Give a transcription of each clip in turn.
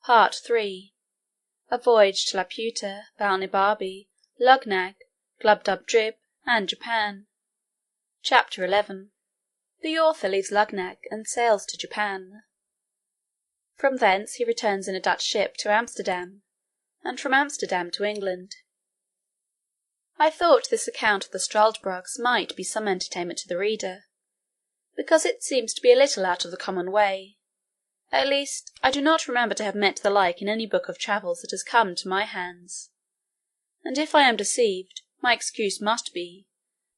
Part 3. A Voyage to Laputa, Balnibarbi, Luggnagg, Glubbdubdrib, and Japan. Chapter 11. The author leaves Luggnagg and sails to Japan. From thence he returns in a Dutch ship to Amsterdam, and from Amsterdam to England. I thought this account of the Struldbrugs might be some entertainment to the reader, because it seems to be a little out of the common way. At least, I do not remember to have met the like in any book of travels that has come to my hands; and if I am deceived, my excuse must be,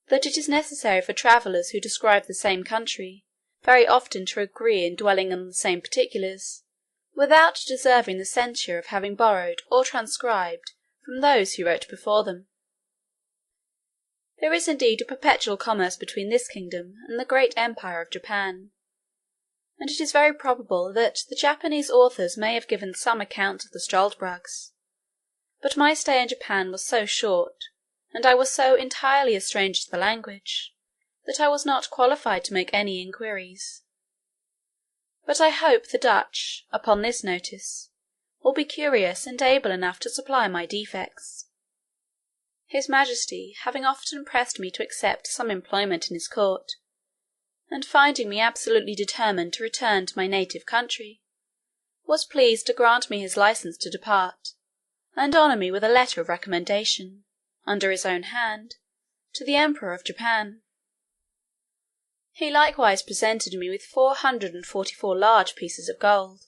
that it is necessary for travellers who describe the same country very often to agree in dwelling on the same particulars, without deserving the censure of having borrowed or transcribed from those who wrote before them. There is indeed a perpetual commerce between this kingdom and the great empire of Japan, and it is very probable that the Japanese authors may have given some account of the Struldbrugs; but my stay in Japan was so short, and I was so entirely a stranger to the language, that I was not qualified to make any inquiries. But I hope the Dutch, upon this notice, will be curious and able enough to supply my defects. His Majesty having often pressed me to accept some employment in his court, and finding me absolutely determined to return to my native country, was pleased to grant me his license to depart, and honour me with a letter of recommendation, under his own hand, to the Emperor of Japan. He likewise presented me with 444 large pieces of gold,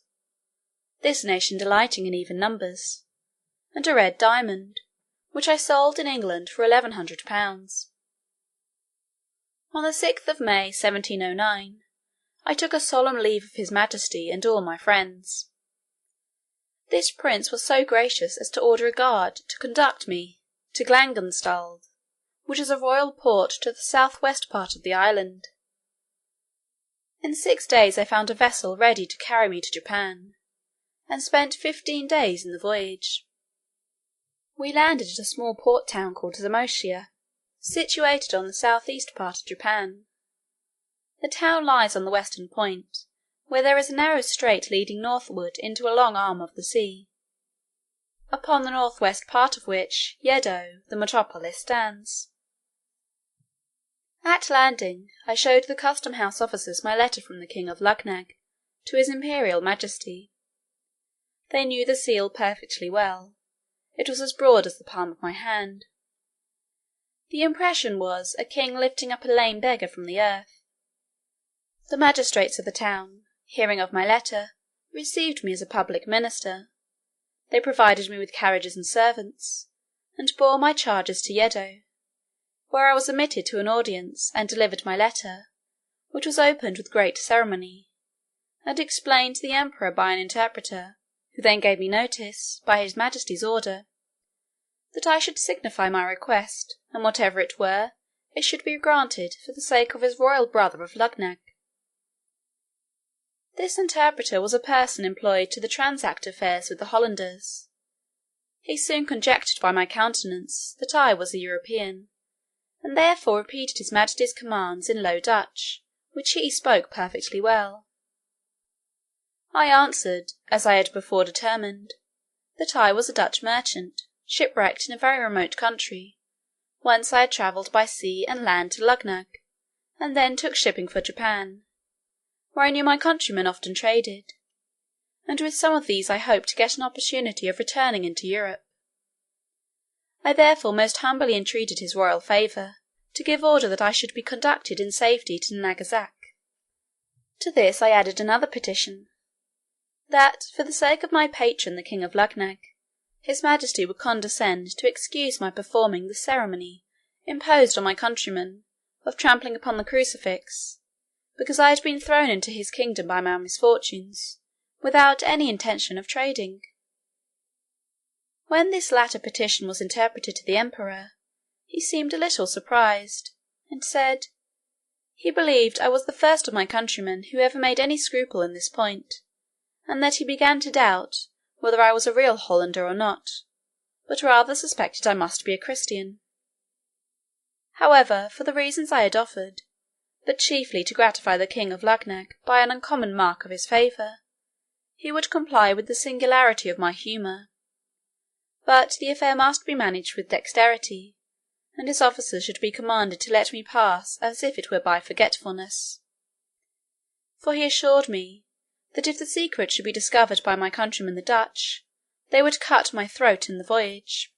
this nation delighting in even numbers, and a red diamond, which I sold in England for £1100. On the 6th of May 1709, I took a solemn leave of his Majesty and all my friends. This prince was so gracious as to order a guard to conduct me to Glangenstald, which is a royal port to the south-west part of the island. In 6 days I found a vessel ready to carry me to Japan, and spent 15 days in the voyage. We landed at a small port town called Zamotia, situated on the south-east part of Japan. The town lies on the western point, where there is a narrow strait leading northward into a long arm of the sea, upon the north-west part of which Yedo, the metropolis, stands. At landing, I showed the custom-house officers my letter from the King of Luggnagg to his Imperial Majesty. They knew the seal perfectly well. It was as broad as the palm of my hand. The impression was a king lifting up a lame beggar from the earth. The magistrates of the town, hearing of my letter, received me as a public minister. They provided me with carriages and servants, and bore my charges to Yedo, where I was admitted to an audience, and delivered my letter, which was opened with great ceremony, and explained to the emperor by an interpreter, who then gave me notice, by his Majesty's order, that I should signify my request, and whatever it were, it should be granted for the sake of his royal brother of Luggnagg. This interpreter was a person employed to transact affairs with the Hollanders. He soon conjectured by my countenance that I was a European, and therefore repeated his Majesty's commands in Low Dutch, which he spoke perfectly well. I answered, as I had before determined, that I was a Dutch merchant, shipwrecked in a very remote country, whence I had travelled by sea and land to Luggnagg, and then took shipping for Japan, where I knew my countrymen often traded, and with some of these I hoped to get an opportunity of returning into Europe. I therefore most humbly entreated his royal favour to give order that I should be conducted in safety to Nagasaki. To this I added another petition, that, for the sake of my patron the King of Luggnagg, his Majesty would condescend to excuse my performing the ceremony imposed on my countrymen of trampling upon the crucifix, because I had been thrown into his kingdom by my misfortunes, without any intention of trading. When this latter petition was interpreted to the emperor, he seemed a little surprised, and said, he believed I was the first of my countrymen who ever made any scruple in this point, and that he began to doubt whether I was a real Hollander or not, but rather suspected I must be a Christian. However, for the reasons I had offered, but chiefly to gratify the King of Luggnagg by an uncommon mark of his favour, he would comply with the singularity of my humour, but the affair must be managed with dexterity, and his officers should be commanded to let me pass as if it were by forgetfulness; for he assured me, that if the secret should be discovered by my countrymen the Dutch, they would cut my throat in the voyage.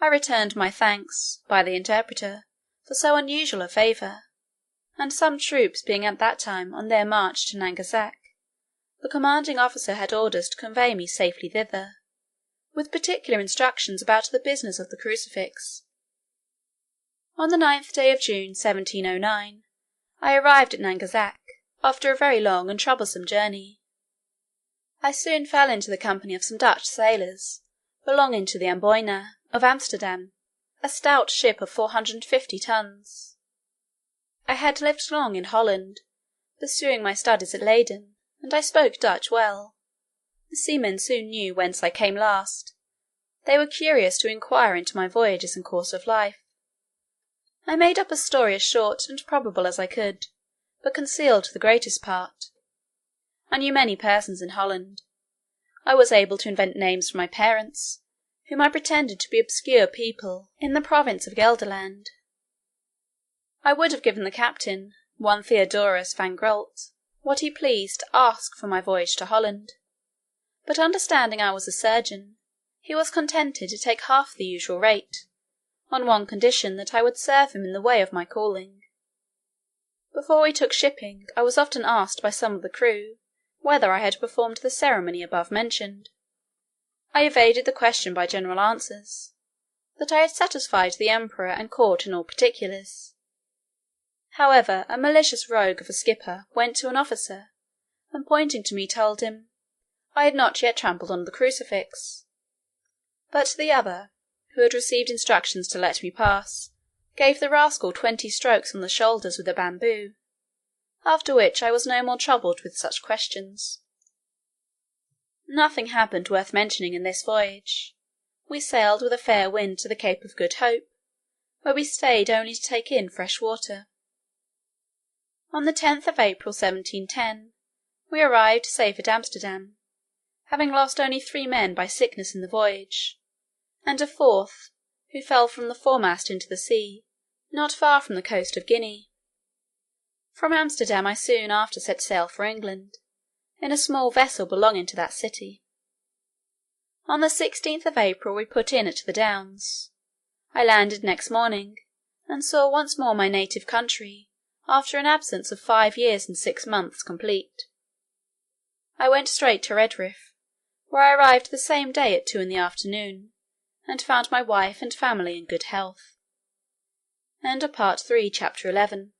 I returned my thanks, by the interpreter, for so unusual a favour; and some troops being at that time on their march to Nangasac, the commanding officer had orders to convey me safely thither, with particular instructions about the business of the crucifix. On the 9th day of June 1709, I arrived at Nangasac, after a very long and troublesome journey. I soon fell into the company of some Dutch sailors, belonging to the Amboyna, of Amsterdam, a stout ship of 450 tons. I had lived long in Holland, pursuing my studies at Leyden, and I spoke Dutch well. The seamen soon knew whence I came last. They were curious to inquire into my voyages and course of life. I made up a story as short and probable as I could, but concealed the greatest part. I knew many persons in Holland. I was able to invent names for my parents, whom I pretended to be obscure people in the province of Gelderland. I would have given the captain, one Theodorus van Grult, what he pleased to ask for my voyage to Holland; but understanding I was a surgeon, he was contented to take half the usual rate, on one condition, that I would serve him in the way of my calling. Before we took shipping, I was often asked by some of the crew, whether I had performed the ceremony above mentioned. I evaded the question by general answers, that I had satisfied the emperor and court in all particulars. However, a malicious rogue of a skipper went to an officer, and pointing to me told him, I had not yet trampled on the crucifix; but the other, who had received instructions to let me pass, gave the rascal 20 strokes on the shoulders with a bamboo, after which I was no more troubled with such questions. Nothing happened worth mentioning in this voyage. We sailed with a fair wind to the Cape of Good Hope, where we stayed only to take in fresh water. On the 10th of April 1710, we arrived safe at Amsterdam, having lost only 3 men by sickness in the voyage, and a 4th, who fell from the foremast into the sea, not far from the coast of Guinea. From Amsterdam I soon after set sail for England, in a small vessel belonging to that city. On the 16th of April we put in at the Downs. I landed next morning, and saw once more my native country, after an absence of 5 years and 6 months complete. I went straight to Redriff, where I arrived the same day at 2 in the afternoon, and found my wife and family in good health. Part 3, Chapter 11.